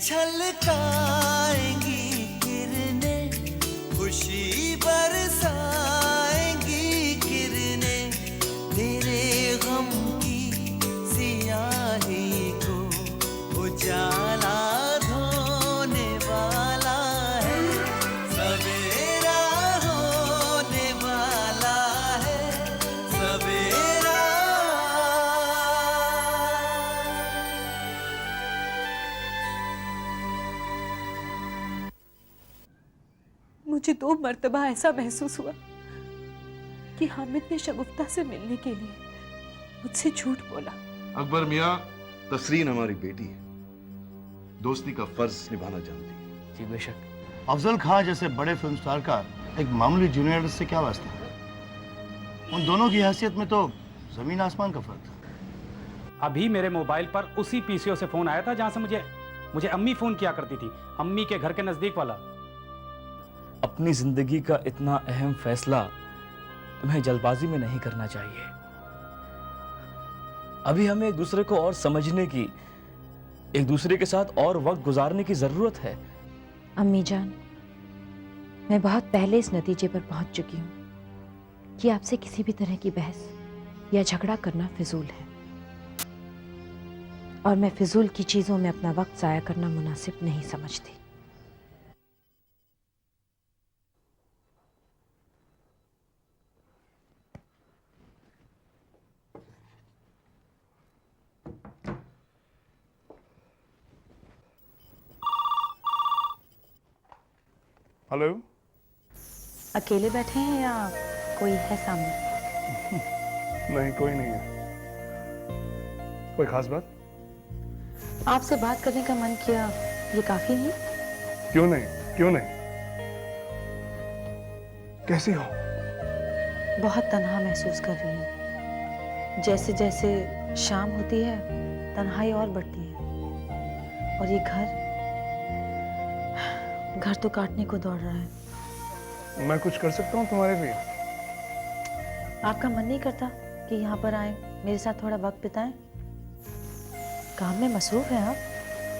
छलकाएंगी किरणें, खुशी बरसाएंगी किरणें, तेरे गम की सियाही को उजाला धोने वाला है, सवेरा होने वाला है, सवेरा। मुझे 2 मर्तबा ऐसा महसूस हुआ कि हामिद ने शगुफ्ता से मिलने के लिए मुझसे झूठ बोला। अकबर मियाँ, तसरीन हमारी बेटी है, दोस्ती का फर्ज निभाना जानती है। जी बेशक। अफजल खां जैसे बड़े फिल्म स्टार का एक मामूली जूनियर आर्टिस्ट से क्या वास्ता? उन दोनों की हैसियत में तो जमीन आसमान का फर्क था। अभी मेरे मोबाइल पर उसी पीसीओ से फोन आया था जहां से मुझे अम्मी फोन किया करती थी, अम्मी के घर के नजदीक वाला। अपनी जिंदगी का इतना अहम फैसला तुम्हें जल्दबाजी में नहीं करना चाहिए। अभी हमें एक दूसरे को और समझने की, एक दूसरे के साथ और वक्त गुजारने की जरूरत है। अम्मी जान, मैं बहुत पहले इस नतीजे पर पहुंच चुकी हूं कि आपसे किसी भी तरह की बहस या झगड़ा करना फिजूल है, और मैं फिजूल की चीजों में अपना वक्त जाया करना मुनासिब नहीं समझती। हेलो। अकेले बैठे हैं या कोई है सामने? नहीं, कोई नहीं है। कोई खास बात? आपसे बात करने का मन किया, ये काफी नहीं? क्यों नहीं, क्यों नहीं? कैसी हो? बहुत तन्हा महसूस कर रही हूँ। जैसे जैसे शाम होती है तन्हाई और बढ़ती है, और ये घर तो काटने को दौड़ रहा है। मैं कुछ कर सकता हूँ तुम्हारे लिए? आपका मन नहीं करता कि यहाँ पर आए, मेरे साथ थोड़ा वक्त बिताएं? काम में मसरूफ हैं आप?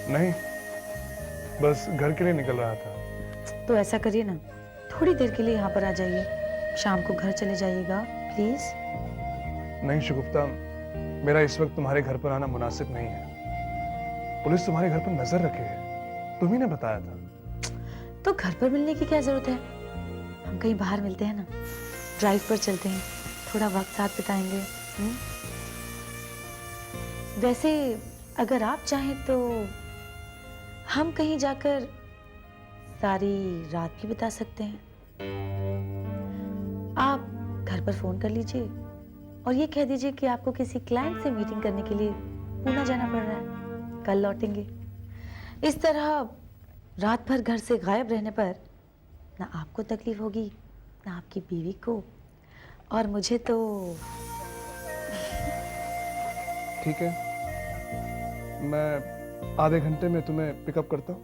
नहीं, बस घर के लिए निकल रहा था। तो ऐसा करिए ना, थोड़ी देर के लिए यहाँ पर आ जाइए, शाम को घर चले जाइएगा प्लीज। नहीं शगुफ्ता, मेरा इस वक्त तुम्हारे घर पर आना मुनासिब नहीं है। पुलिस तुम्हारे घर पर नजर रखे है, तुम्ही ने बताया था। तो घर पर मिलने की क्या जरूरत है? हम कहीं बाहर मिलते हैं ना, ड्राइव पर चलते हैं, थोड़ा वक्त साथ बिताएंगे। वैसे अगर आप चाहें तो हम कहीं जाकर सारी रात भी बिता सकते हैं। आप घर पर फोन कर लीजिए और ये कह दीजिए कि आपको किसी क्लाइंट से मीटिंग करने के लिए पूना जाना पड़ रहा है, कल लौटेंगे। इस तरह रात भर घर से गायब रहने पर ना आपको तकलीफ होगी, ना आपकी बीवी को, और मुझे तो। ठीक है, मैं आधे घंटे में तुम्हें पिकअप करता हूँ,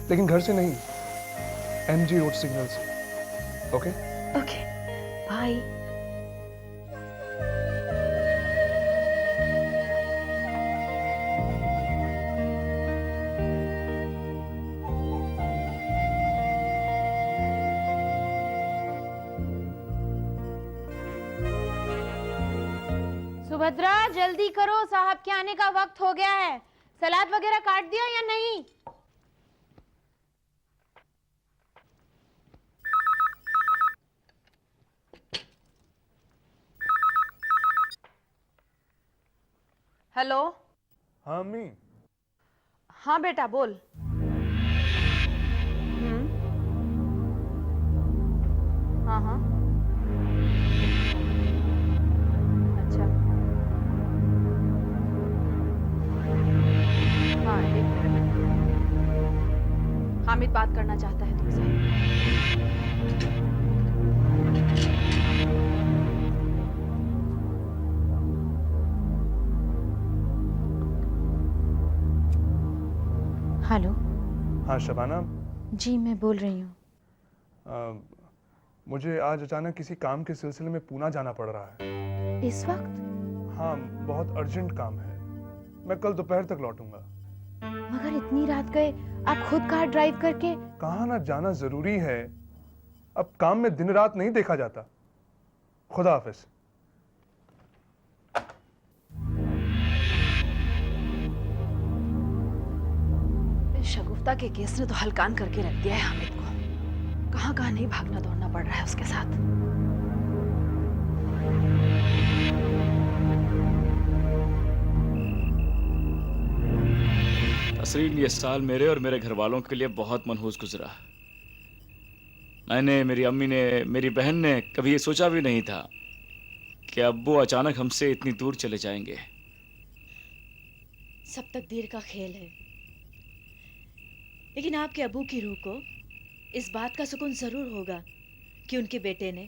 लेकिन घर से नहीं, MG रोड सिग्नल से। ओके? Okay, bye. सुभद्रा, जल्दी करो, साहब के आने का वक्त हो गया है। सलाद वगैरह काट दिया या नहीं? हेलो। हाँ अम्मी। हाँ बेटा बोल। हाँ हाँ, अच्छा। हाँ, एक मिनट। हामिद बात करना चाहता है तुमसे। हेलो। हाँ शबाना। जी मैं बोल रही हूँ। मुझे आज अचानक किसी काम के सिलसिले में पूना जाना पड़ रहा इस वक्त? है। हाँ, बहुत अर्जेंट काम है। मैं कल दोपहर तक लौटूंगा। मगर इतनी रात गए आप खुद कार ड्राइव करके? कहाँ ना जाना जरूरी है, अब काम में दिन रात नहीं देखा जाता। खुदा हाफिज। शगुफ्ता के केस ने तो हलकान करके रख दिया है हामिद को। कहाँ कहाँ नहीं भागना दौड़ना पड़ रहा है उसके साथ। तसरीन, ये साल मेरे और मेरे घर वालों के लिए बहुत मनहूस गुजरा। मैंने, मेरी अम्मी ने, मेरी बहन ने कभी ये सोचा भी नहीं था कि अब्बू अचानक हमसे इतनी दूर चले जाएंगे। सब तकदीर का खेल है, लेकिन आपके अबू की रूह को इस बात का सुकून जरूर होगा कि उनके बेटे ने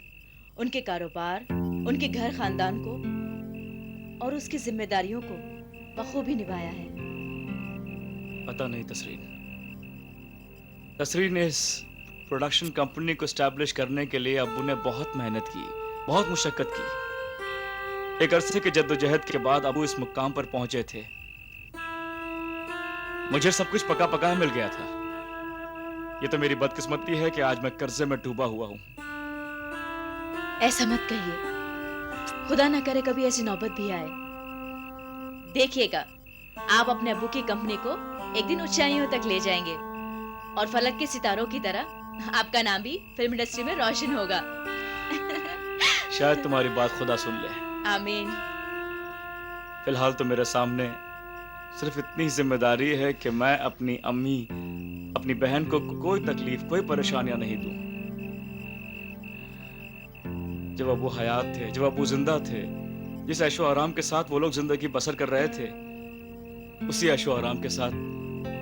उनके कारोबार, उनके घर खानदान को और उसकी जिम्मेदारियों को बखूबी निभाया है। पता नहीं तसरीन, तसरीन इस प्रोडक्शन कंपनी को स्टैब्लिश करने के लिए अब्बू ने बहुत मेहनत की, बहुत मुशक्कत की। एक अरसे के जद्दोजहद के बाद अब्बू इस मुकाम पर पहुंचे थे। मुझे सब कुछ पका पका मिल गया था। ये तो मेरी बदकिस्मती है कि आज मैं कर्जे में डूबा हुआ हूं। ऐसा मत कहिए, खुदा ना करे कभी ऐसी नौबत भी आए। देखिएगा, आप अपने अब्बू की कंपनी को एक दिन ऊंचाइयों तक ले जाएंगे और फलक के सितारों की तरह आपका नाम भी फिल्म इंडस्ट्री में रोशन होगा। शायद तुम्हारी बात खुदा सुन ले। आमीन। फिलहाल तो मेरे सामने सिर्फ इतनी जिम्मेदारी है कि मैं अपनी अम्मी, अपनी बहन को कोई तकलीफ, कोई परेशानियां नहीं दूं। जब अबू हयात थे, जब अबू जिंदा थे, जिस ऐशो आराम के साथ वो लोग जिंदगी बसर कर रहे थे, उसी ऐशो आराम के साथ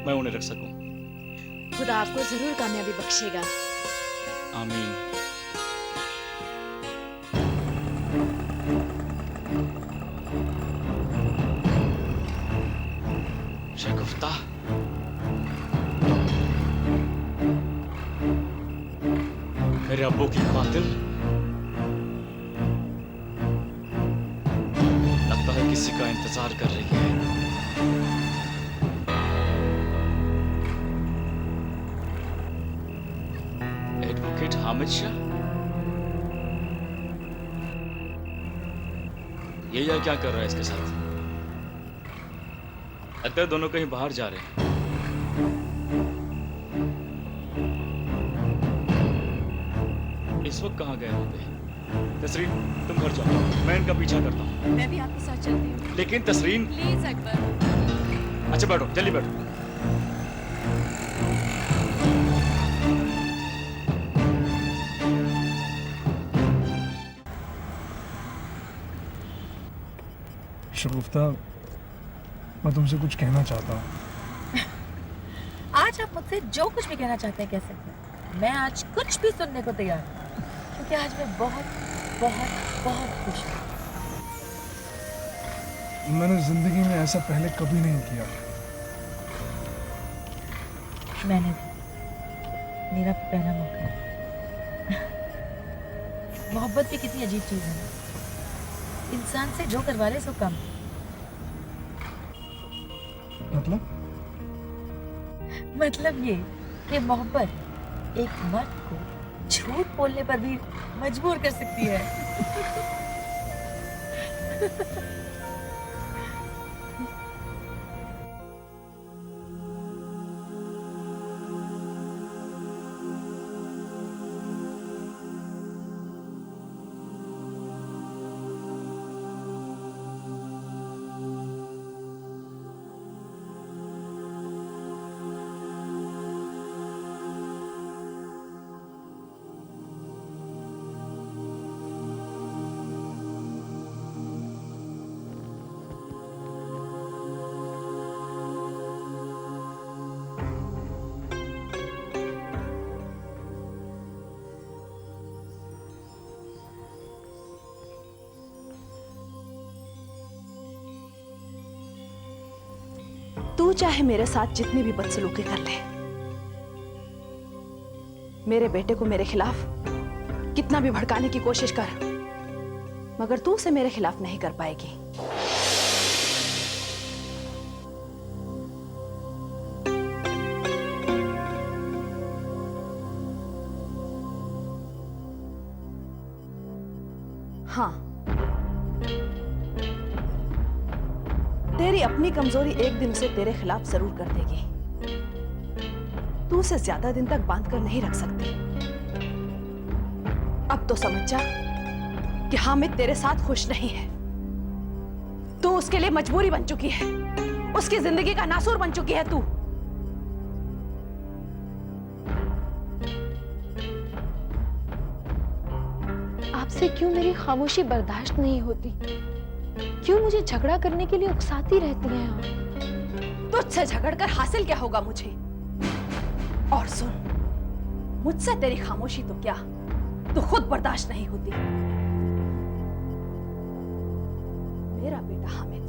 मैं उन्हें रख सकूं। खुदा आपको जरूर कामयाबी बख्शेगा। आमीन। शगुफ्ता, मेरे अब्बू की कातिल लगता है किसी का इंतजार कर रही है। एडवोकेट हामिद शाह, ये या क्या कर रहा है इसके साथ? लगता है दोनों कहीं बाहर जा रहे हैं। इस वक्त कहाँ गए होंगे? तसरीन, तुम घर जाओ, मैं इनका पीछा करता हूँ। मैं भी आपके साथ चलती हूँ। लेकिन तसरीन, प्लीज अकबर। अच्छा बैठो, जल्दी बैठो। शगुफ्ता, मैं तुमसे कुछ कहना चाहता हूँ। आज आप मुझसे जो कुछ भी कहना चाहते हैं कह सकते हैं। मैं आज कुछ भी सुनने को तैयार हूँ, क्योंकि आज मैं बहुत बहुत बहुत खुश हूँ। मैंने जिंदगी में ऐसा पहले कभी नहीं किया। मैंने भी, मेरा पहला मौका है। मोहब्बत भी कितनी अजीब चीज है, इंसान से जो करवा ले सो कम। मतलब ये कि मोहब्बत एक मर्द को झूठ बोलने पर भी मजबूर कर सकती है। तू चाहे मेरे साथ जितनी भी बदसलूकी कर ले, मेरे बेटे को मेरे खिलाफ कितना भी भड़काने की कोशिश कर, मगर तू उसे मेरे खिलाफ नहीं कर पाएगी। हाँ, तेरी अपनी कमजोरी एक दिन उसे तेरे खिलाफ जरूर कर देगी। तू उसे ज्यादा दिन तक बांध कर नहीं रख सकती। अब तो समझ जा कि हामिद तेरे साथ खुश नहीं है। तू उसके लिए मजबूरी बन चुकी है, उसकी जिंदगी का नासूर बन चुकी है तू। आपसे क्यों मेरी खामोशी बर्दाश्त नहीं होती? क्यों मुझे झगड़ा करने के लिए उकसाती रहती हैं आप? तुझसे झगड़कर हासिल क्या होगा मुझे? और सुन, मुझसे तेरी खामोशी तो क्या, तू खुद बर्दाश्त नहीं होती। मेरा बेटा हामिद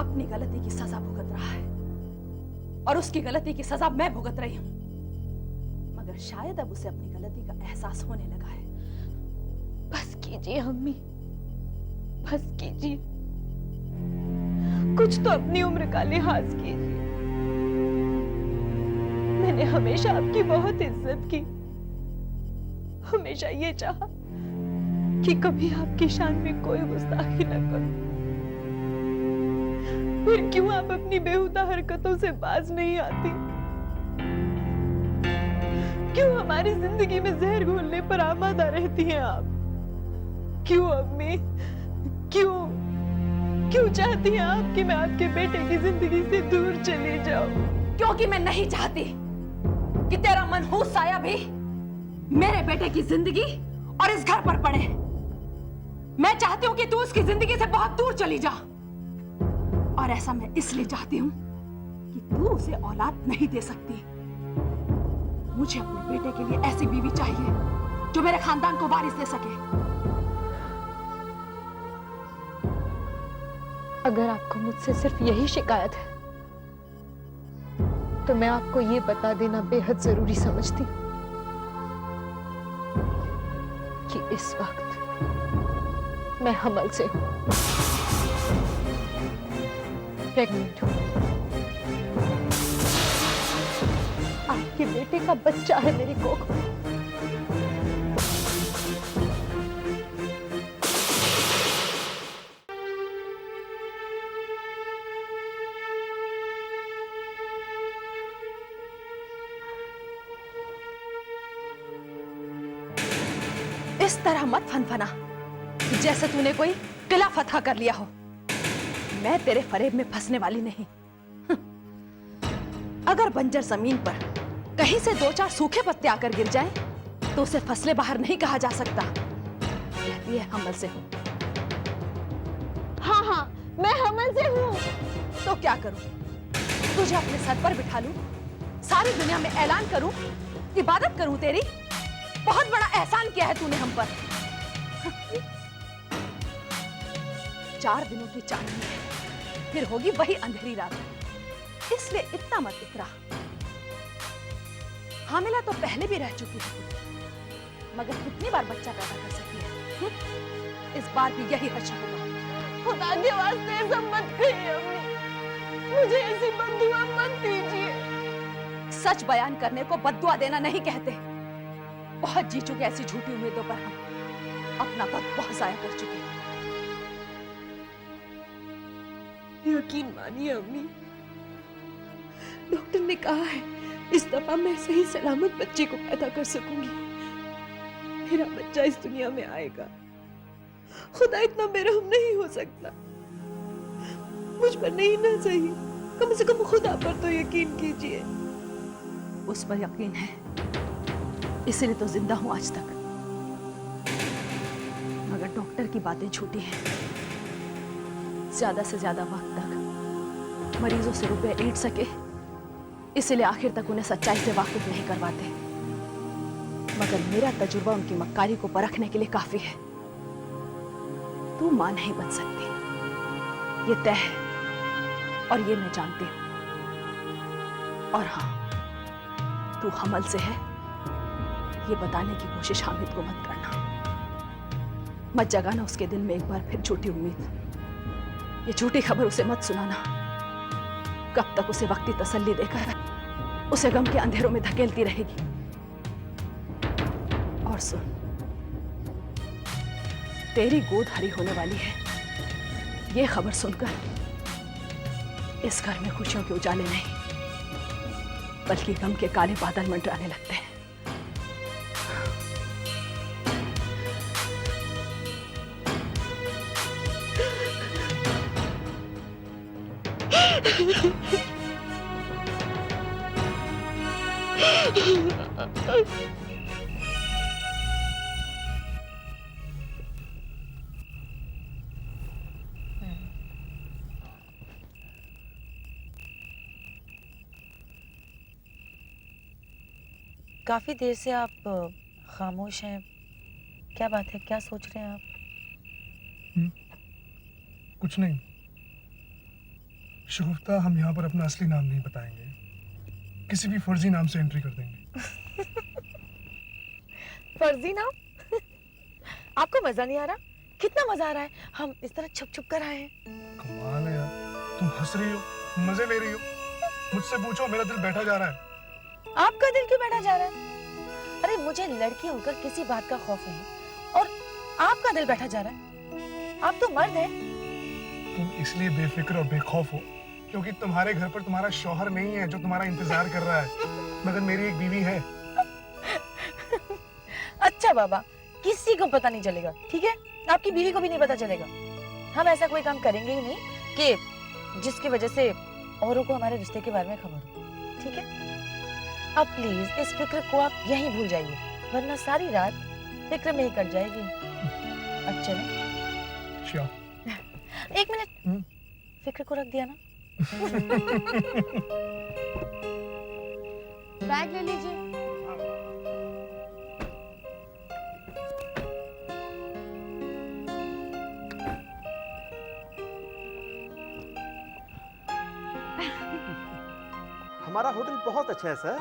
अपनी गलती की सजा भुगत रहा है और उसकी गलती की सजा मैं भुगत रही हूं, मगर शायद अब उसे अपनी गलती का एहसास होने लगा है। बस कीजिए अम्मी, बस कीजिए। कुछ तो अपनी उम्र का लिहाज कीजिए। मैंने हमेशा आपकी बहुत इज्जत की, हमेशा ये चाहा कि कभी आपकी शान में कोई गुस्ताखी न करूं। फिर क्यों आप अपनी बेहुदा हरकतों से बाज नहीं आती? क्यों हमारी जिंदगी में जहर घोलने पर आमादा रहती हैं आप? क्यों अम्मी, क्यों क्यों चाहती हैं आप कि मैं आपके बेटे की जिंदगी से दूर चली जाऊं? क्योंकि मैं नहीं चाहती कि तेरा मनहूस साया भी मेरे बेटे की जिंदगी और इस घर पर पड़े। मैं चाहती हूं कि तू उसकी जिंदगी से बहुत दूर चली जा, और ऐसा मैं इसलिए चाहती हूं कि तू उसे औलाद नहीं दे सकती। मुझे अपने बेटे के लिए ऐसी बीवी चाहिए जो मेरे खानदान को वारिस दे सके। अगर आपको मुझसे सिर्फ यही शिकायत है तो मैं आपको ये बता देना बेहद जरूरी समझती हूँ कि इस वक्त मैं हमल से हूं, प्रेग्नेंट हूं। आपके बेटे का बच्चा है मेरी कोख में। इस तरह मत फनफना जैसे तूने कोई किला फतह कर लिया हो। मैं तेरे फरेब में फंसने वाली नहीं। अगर बंजर जमीन पर कहीं से 2-4 सूखे पत्ते आकर गिर जाएं, तो उसे फसले बाहर नहीं कहा जा सकता। कहती है हमल से हूं। हाँ हाँ, मैं हमल से हूँ। तो क्या करूं? तुझे अपने सर पर बिठा लूं, सारी दुनिया में ऐलान करूं, इबादत करूं तेरी? बहुत बड़ा एहसान किया है तूने हम पर। 4 दिनों की चांदनी है, फिर होगी वही अंधेरी रात, इसलिए इतना मत इतरा। हामिला तो पहले भी रह चुकी है, मगर कितनी बार बच्चा पैदा कर सकती है? इस बार भी यही हश्र होगा। खुदा के वास्ते ऐसा मत कहिए अम्मी, मुझे ऐसी बद्दुआ मत दीजिए। सच बयान करने को बद्दुआ देना नहीं कहते। बहुत जी चुके ऐसी झूठी उम्मीदों पर हम, अपना वक्त बहुत जाया कर चुके हैं। यकीन मानिए अम्मी, डॉक्टर ने कहा है इस दफा मैं सही सलामत बच्चे को पैदा कर सकूंगी। मेरा बच्चा इस दुनिया में आएगा। खुदा इतना बेरहम नहीं हो सकता। मुझ पर नहीं ना सही, कम से कम खुदा पर तो यकीन कीजिए। उस पर यकीन है, इसलिए तो जिंदा हूं आज तक। मगर डॉक्टर की बातें झूठी हैं। ज्यादा से ज्यादा वक्त तक मरीजों से रुपए ऐंठ सके, इसलिए आखिर तक उन्हें सच्चाई से वाकिफ नहीं करवाते। मगर मेरा तजुर्बा उनकी मक्कारी को परखने के लिए काफी है। तू मां नहीं बन सकती, ये तय है और ये मैं जानती हूं। और हां, तू हमल से है, ये बताने की कोशिश हामिद को मत करना। मत जगाना उसके दिल में एक बार फिर झूठी उम्मीद। ये झूठी खबर उसे मत सुनाना। कब तक उसे वक्ती तसल्ली देकर उसे गम के अंधेरों में धकेलती रहेगी। और सुन, तेरी गोद हरी होने वाली है, ये खबर सुनकर इस घर में खुशियों के उजाले नहीं बल्कि गम के काले बादल मंडराने लगते हैं। काफी देर से आप खामोश हैं, क्या बात है, क्या सोच रहे हैं आप? कुछ नहीं शगुफ्ता, हम यहाँ पर अपना असली नाम नहीं बताएंगे, किसी भी फर्जी नाम से एंट्री कर देंगे। फर्जी नाम? आपको मजा नहीं आ रहा? कितना मजा आ रहा है, हम इस तरह छुप छुप कर आए हैं। कमाल है यार, तुम हंस रही हो, मजे ले रही हो। मुझसे पूछो, मेरा दिल बैठा जा रहा है। आपका दिल क्यों बैठा जा रहा है? अरे मुझे लड़की होकर किसी बात का खौफ नहीं, और आपका दिल बैठा जा रहा है। आप तो मर्द हैं। तुम इसलिए बेफिक्र और बेखौफ हो क्योंकि तुम्हारे घर पर तुम्हारा शौहर नहीं है जो तुम्हारा इंतजार कर रहा है, मगर मेरी एक बीवी है। अच्छा बाबा, किसी को पता नहीं चलेगा, ठीक है? आपकी बीवी को भी नहीं पता चलेगा। हम ऐसा कोई काम करेंगे ही नहीं कि जिसकी वजह से औरों को हमारे रिश्ते के बारे में खबर हो, ठीक है? अब प्लीज इस फिक्र को आप यहीं भूल जाइए, वरना सारी रात फिक्र में ही कट जाएगी। अब चलें? श्योर। एक मिनट, फिक्र को रख दिया ना? बैग ले लीजिए। हमारा होटल बहुत अच्छा है सर,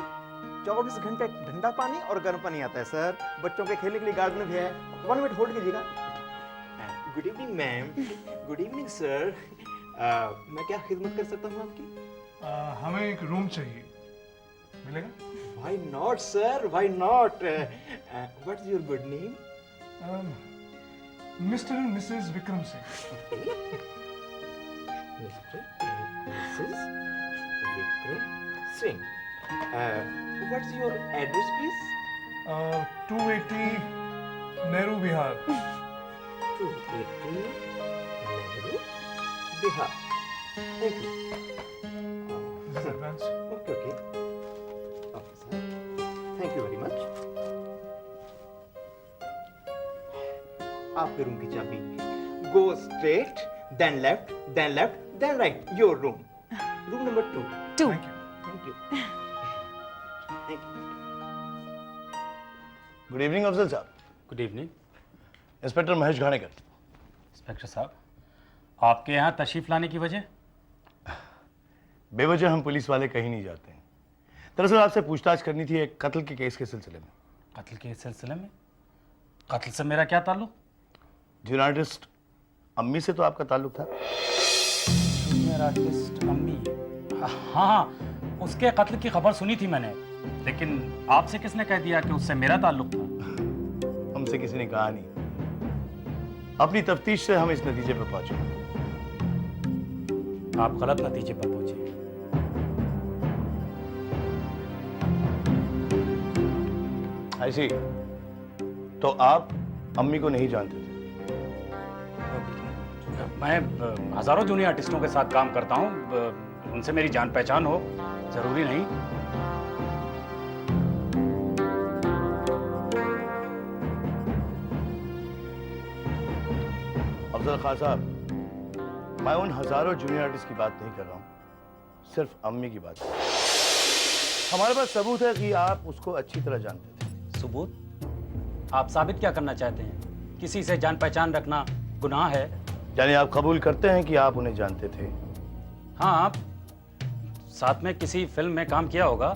24 घंटे ठंडा पानी और गर्म पानी आता है सर। बच्चों के खेलने के लिए गार्डन भी है। 1 मिनट होल्ड कीजिएगा। Good evening ma'am. Good evening sir. मैं क्या खिदमत कर सकता हूँ आपकी? हमें एक रूम चाहिए, मिलेगा? Why not sir? Why not? What's your good name? Mister and Mrs Vikram Singh. Mr. Mrs. Vikram Singh. What's your address, please? 280 Nehru Vihar. 280 Nehru Bihar. Thank you. This is advance. Okay, okay. Okay, sir. Thank you very much. आपके room की चाबी। Go straight, then left, then left, then right. Your room. Room number 2. Thank you. Thank you. Thank you. Good evening Afzal साहब। Good evening inspector Mahesh Ghanekar. Inspector साहब, आपके यहाँ तशरीफ लाने की वजह? बेवजह हम पुलिस वाले कहीं नहीं जाते हैं। दरअसल आपसे पूछताछ करनी थी एक कत्ल के केस के सिलसिले में। कत्ल के सिलसिले में? कत्ल से मेरा क्या ताल्लुक? जूनियर आर्टिस्ट अम्मी से तो आपका ताल्लुक था। जूनियर आर्टिस्ट अम्मी? हाँ, उसके कत्ल की खबर सुनी थी मैंने, लेकिन आपसे किसने कह दिया कि उससे मेरा ताल्लुक था? हमसे किसी ने कहा नहीं। अपनी तफ्तीश से हम इस नतीजे पर पहुंचे। आप गलत नतीजे पर पहुंचे। ऐसी तो आप अम्मी को नहीं जानते थे? मैं हजारों जूनियर आर्टिस्टों के साथ काम करता हूँ, उनसे मेरी जान पहचान हो, जरूरी नहीं। अफजल खान साहब, मैं उन हजारों जूनियर आर्टिस्ट की बात नहीं कर रहा हूँ, सिर्फ अम्मी की बात। हमारे पास सबूत है कि आप उसको अच्छी तरह जानते थे। सबूत? आप साबित क्या करना चाहते हैं? किसी से जान पहचान रखना गुनाह है? यानी आप कबूल करते हैं कि आप उन्हें जानते थे? हाँ, आप साथ में किसी फिल्म में काम किया होगा।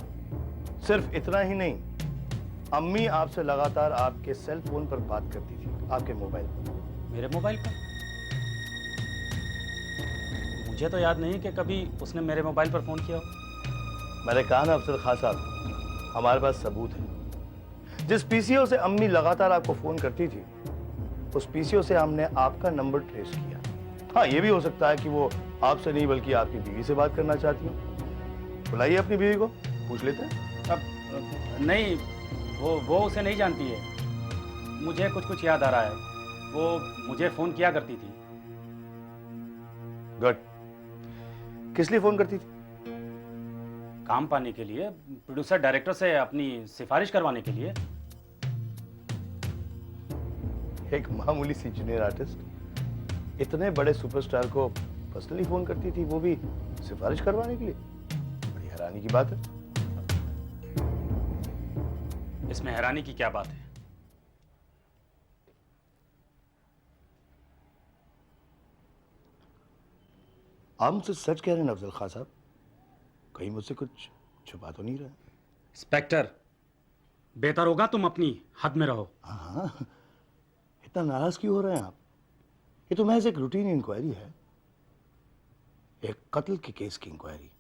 सिर्फ इतना ही नहीं, अम्मी आपसे लगातार आपके सेल फोन पर बात करती थी, आपके मोबाइल पर। मेरे मोबाइल पर? मुझे तो याद नहीं कि कभी उसने मेरे मोबाइल पर फोन किया हो। मैंने कहा ना अफजल खान साहब, हमारे पास सबूत है। जिस पीसीओ से अम्मी लगातार आपको फोन करती थी, उस पीसीओ से हमने आपका नंबर ट्रेस किया। हाँ, ये भी हो सकता है कि वो आपसे नहीं बल्कि आपकी बीवी से बात करना चाहती हो। बुलाइए अपनी बीवी को, पूछ लेते हैं। अब नहीं, वो उसे नहीं जानती है। मुझे कुछ याद आ रहा है। वो मुझे फोन किया करती थी। गुड। किस लिए फोन करती थी? काम पाने के लिए, प्रोड्यूसर डायरेक्टर से अपनी सिफारिश करवाने के लिए। एक मामूली सी जूनियर आर्टिस्ट इतने बड़े सुपरस्टार को पर्सनली फोन करती थी, वो भी सिफारिश करवाने के लिए। बड़ी हैरानी की बात है। इसमें हैरानी की क्या बात है? आप मुझसे सच कह रहे हैं अफजल खान साहब? कहीं मुझसे कुछ छुपा तो नहीं रहा? इंस्पेक्टर, बेहतर होगा तुम अपनी हद में रहो। हाँ, इतना नाराज क्यों हो रहे हैं आप? ये तो महज एक रूटीन इंक्वायरी है, एक कत्ल के केस की इंक्वायरी।